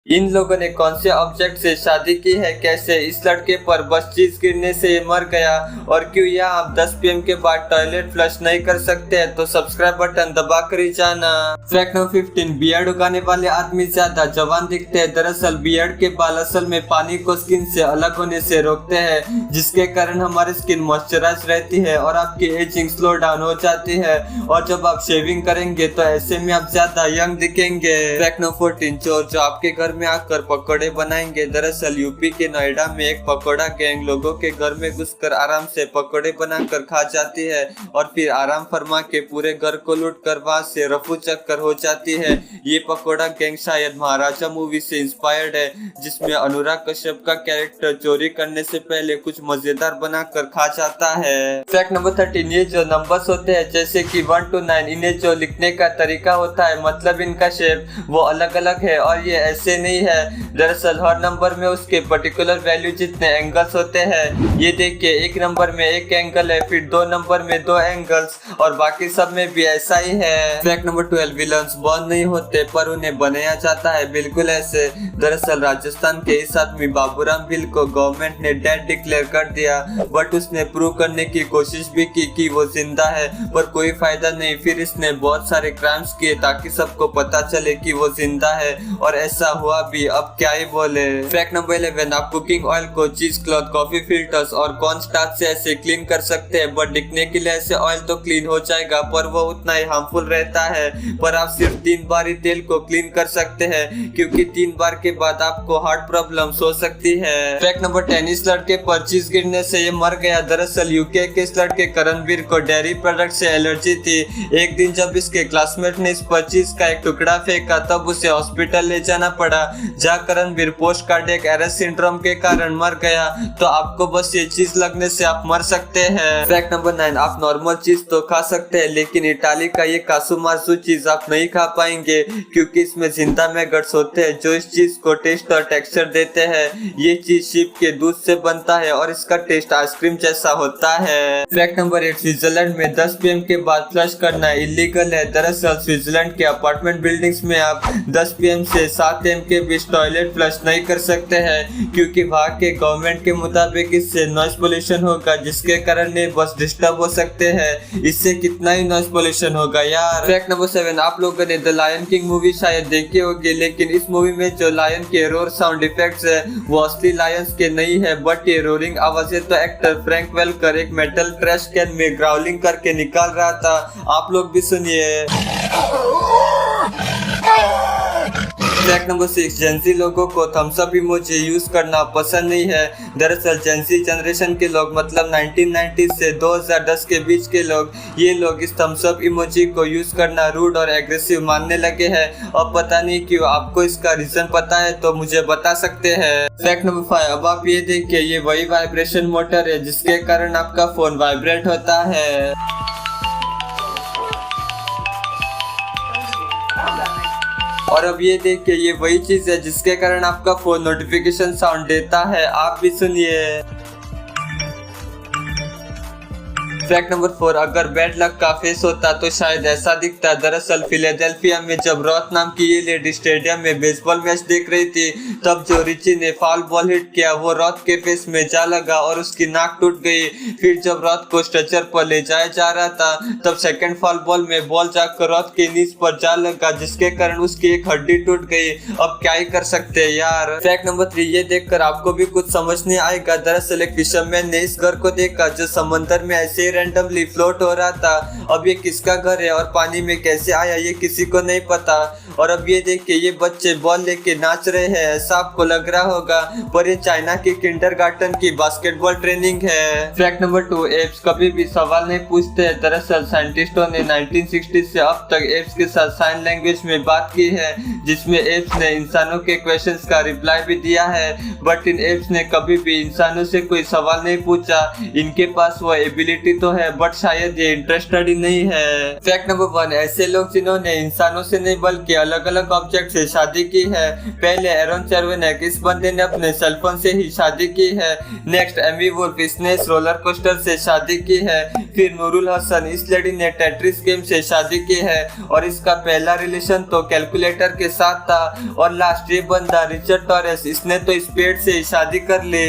इन लोगों ने कौन से ऑब्जेक्ट से शादी की है, कैसे इस लड़के पर बस चीज गिरने से ये मर गया, और क्यों यहाँ आप 10 PM के बाद टॉयलेट फ्लश नहीं कर सकते हैं, तो सब्सक्राइब बटन दबा कर ही जाना। फैक्ट नंबर 15, बियर्ड उगाने वाले आदमी ज्यादा जवान दिखते हैं। दरअसल बियर्ड के बाल असल में पानी को स्किन से अलग होने से रोकते हैं, जिसके कारण हमारी स्किन मॉइस्चराइज रहती है और आपकी एजिंग स्लो डाउन हो जाती है। और जब आप शेविंग करेंगे तो ऐसे में आप ज्यादा यंग दिखेंगे। फैक्ट नंबर 14, चोर जो आपके घर में आकर पकौड़े बनाएंगे। दरअसल यूपी के नोएडा में एक पकौड़ा गैंग लोगों के घर में घुसकर आराम से पकौड़े बनाकर खा जाती है और फिर आराम फरमा के पूरे घर को लूट कर वहां से रफू चक्कर हो जाती है। ये पकौड़ा गैंग शायद महाराजा मूवी से इंस्पायर्ड है, जिसमें अनुराग कश्यप का कैरेक्टर चोरी करने से पहले कुछ मजेदार बनाकर खा जाता है। फैक्ट नंबर 13, ये जो नंबर्स होते हैं जैसे कि 1 to 9, इन्हें जो लिखने का तरीका होता है, मतलब इनका शेप वो अलग अलग है और ये ऐसे नहीं है। दरअसल हर नंबर में उसके पर्टिकुलर वैल्यू जितने एंगल्स होते हैं, ये देखिए एक नंबर में एक एंगल है, फिर 2 नंबर में 2 एंगल्स और बाकी सब में भी ऐसा ही है। फैक्ट नंबर 12, विलन्स बॉर्न नहीं होते पर उन्हें बनाया जाता है, बिल्कुल ऐसे। दरअसल राजस्थान के इस आदमी बाबूराम बिल को गवर्नमेंट ने डेड डिक्लेयर कर दिया, बट उसने प्रूव करने की कोशिश भी की कि वो जिंदा है, पर कोई फायदा नहीं। फिर इसने बहुत सारे क्राइम्स किए ताकि सबको पता चले कि वो जिंदा है, और ऐसा हुआ भी। अब क्या ही बोले। फैक्ट नंबर 11, आप कुकिंग ऑयल को चीज क्लॉथ, कॉफी फिल्टर्स और कॉर्न स्टार्च से ऐसे क्लीन कर सकते हैं, बट दिखने के लिए ऐसे ऑयल तो क्लीन हो जाएगा पर वो उतना ही हार्मफुल रहता है। पर आप सिर्फ 3 बार ही तेल को क्लीन कर सकते हैं, क्योंकि 3 बार के बाद आपको हार्ट प्रॉब्लम हो सकती है। फैक्ट नंबर 10, इस लड़के पर चीज गिरने से ये मर गया। दरअसल यूके के इस लड़के करणवीर को डेयरी प्रोडक्ट से एलर्जी थी। एक दिन जब इसके क्लासमेट ने इस पर चीज का एक टुकड़ा फेंका, तब उसे हॉस्पिटल ले जाना पड़ा, जहाँ Karanveer post cardiac arrest syndrome के कारण मर गया। तो आपको बस ये चीज लगने से आप मर सकते हैं। फैक्ट नंबर 9, आप नॉर्मल चीज तो खा सकते हैं, लेकिन इटाली का ये कासू मार्सू चीज आप नहीं खा पाएंगे, क्योंकि इसमें जिंदा मैगट्स होते हैं जो इस चीज को टेस्ट और टेक्सचर देते हैं। ये चीज शीप के दूध से बनता है और इसका टेस्ट आइसक्रीम जैसा होता है। फैक्ट नंबर 8, स्विट्जरलैंड में 10 PM के बाद फ्लश करना इलीगल है। दरअसल स्विट्जरलैंड के अपार्टमेंट बिल्डिंग्स में आप 10 PM से 7 AM के बीच टॉयलेट फ्लश नहीं कर सकते हैं, क्योंकि वहाँ के गवर्नमेंट के मुताबिक इससे नॉइस पोल्यूशन होगा, जिसके कारण ये बस डिस्टर्ब हो सकते हैं। इससे कितना ही नॉइस पोल्यूशन होगा यार। फैक्ट नंबर 7, आप लोगों ने द लायन किंग मूवी शायद देखी होगी, लेकिन इस मूवी में जो लायन के रोर साउंड इफेक्ट्स है वो असली लायंस के नहीं है, बट ये रोरिंग आवाजें तो एक्टर फ्रैंक वेलकर एक मेटल ट्रैश कैन में ग्राउलिंग करके निकाल रहा था। आप लोग भी सुनिए। फैक्ट नंबर 6, जेंजी लोगों को थम्स अप इमोजी यूज करना पसंद नहीं है। दरअसल जेंजी जनरेशन के लोग, मतलब 1990 से 2010 के बीच के लोग, ये लोग इस थम्स अप इमोजी को यूज करना रूड और एग्रेसिव मानने लगे हैं। अब पता नहीं क्यों। आपको इसका रीजन पता है तो मुझे बता सकते हैं। फैक्ट नंबर 5, अब आप ये देखिए, ये वही वाइब्रेशन मोटर है जिसके कारण आपका फोन वाइब्रेट होता है। और अब ये देखिए, ये वही चीज है जिसके कारण आपका फोन नोटिफिकेशन साउंड देता है। आप भी सुनिए। फैक्ट नंबर 4, अगर बैड लक का फेस होता तो शायद ऐसा दिखता। दरअसल फिलाडेल्फिया में जब रॉथ नाम की ये लेडी स्टेडियम में बेसबॉल मैच देख रही थी, तब जो रिची ने फाउल बॉल हिट किया वो रॉथ के फेस में जा लगा और उसकी नाक टूट गई। फिर जब रॉथ को स्ट्रेचर पर ले जाया जा रहा था, तब सेकंड फाउल बॉल में बॉल जाकर रॉथ के नीज पर जा लगा, जिसके कारण उसकी एक हड्डी टूट गई। अब क्या ही कर सकते हैं यार। फैक्ट नंबर 3, ये देखकर आपको भी कुछ समझ नहीं आएगा। दरअसल एक फिशरमैन ने इस घर को देखा जो समंदर में ऐसे रैंडमली फ्लोट हो रहा था। अब ये किसका घर है और पानी में कैसे आया ये किसी को नहीं पता। और अब ये देखिए, ये बच्चे बॉल लेके नाच रहे हैं। ऐसा आपको लग रहा होगा, पर ये चाइना की किंडरगार्टन की बास्केटबॉल ट्रेनिंग है। फैक्ट नंबर 2, एप्स कभी भी सवाल नहीं पूछते हैं। दरअसल साइंटिस्टों ने 1960 से अब तक एप्स के साथ साइन लैंग्वेज में बात की है, जिसमें एप्स ने इंसानों के क्वेश्चंस का रिप्लाई भी दिया है, बट इन एप्स ने कभी भी इंसानों से कोई सवाल नहीं पूछा। इनके पास वो एबिलिटी तो तो है, बट शायद ये इंटरेस्टेड ही नहीं है। फैक्ट नंबर 1, ऐसे लोग जिन्होंने इंसानों से नहीं बल्कि अलग अलग ऑब्जेक्ट से शादी की है। पहले एरन चर्वेनेक, इस बंदे ने अपने सेलफोन से ही शादी की है। नेक्स्ट एमी वुल्फ, इसने इस रोलर कोस्टर से शादी की है। फिर नूरुल हसन, इस लेडी ने टेट्रिस गेम से शादी की है और इसका पहला रिलेशन तो कैलकुलेटर के साथ था। और लास्ट ये बंदा रिचर्ड टॉरेस, इसने तो स्पेड से शादी कर ली।